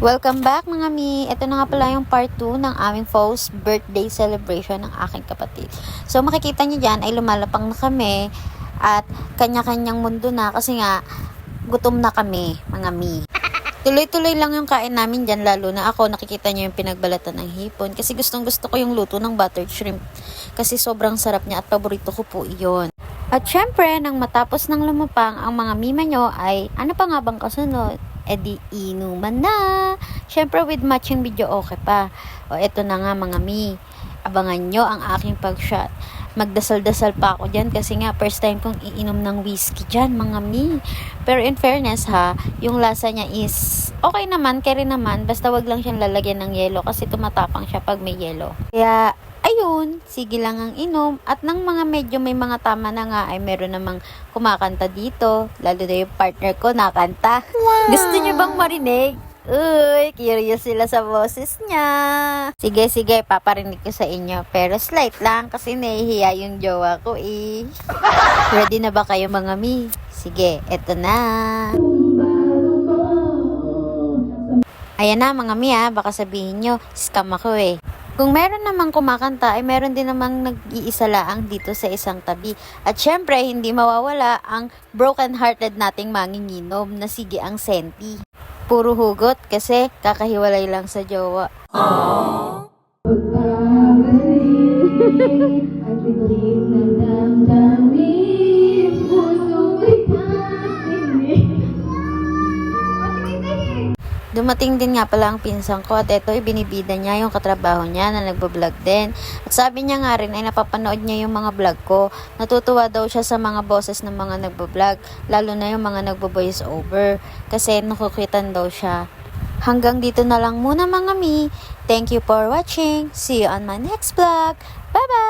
Welcome back mga mi! Ito na nga pala yung part 2 ng aming false birthday celebration ng aking kapatid. So makikita niyo dyan ay lumalapang na kami at kanya-kanyang mundo na kasi nga gutom na kami mga mi. Tuloy-tuloy lang yung kain namin dyan, lalo na ako nakikita niyo yung pinagbalatan ng hipon kasi gustong gusto ko yung luto ng buttered shrimp kasi sobrang sarap niya at paborito ko po iyon. At syempre, nang matapos ng lumapang ang mga mima nyo ay ano pa nga bang kasunod? Edi inuman na. Syempre with matching video okay pa. O eto na nga mga mi. Abangan nyo ang aking pag-shot. Magdasal-dasal pa ako dyan kasi nga first time kong iinom ng whiskey dyan mga mi. Pero in fairness ha, yung lasa niya is okay naman, carry naman. Basta wag lang siyang lalagyan ng yelo kasi tumatapang siya pag may yelo. Kaya ayun, sige lang ang inom. At nang mga medyo may mga tama na nga ay meron namang kumakanta dito. Lalo na yung partner ko nakanta. Wow. Gusto niyo bang marinig? Uy, curious sila sa boses niya. Sige, paparinig ko sa inyo. Pero slight lang kasi nahihiya yung jowa ko eh. Ready na ba kayo mga mi? Sige, eto na. Ayan na mga mi ha, baka sabihin nyo, scam ako eh. Kung meron namang kumakanta, ay meron din namang nag-iisa laang dito sa isang tabi. At syempre, hindi mawawala ang broken-hearted nating manginginom na sige ang senti. Puro hugot kasi kakahiwalay lang sa jowa. Aww. Dumating din nga pala ang pinsan ko at ito ibinibida niya yung katrabaho niya na nagbablog din. At sabi niya nga rin ay napapanood niya yung mga vlog ko. Natutuwa daw siya sa mga boses ng mga nagbablog, lalo na yung mga nagbo-voice over kasi nakukitan daw siya. Hanggang dito na lang muna mga mi. Thank you for watching. See you on my next vlog. Bye bye!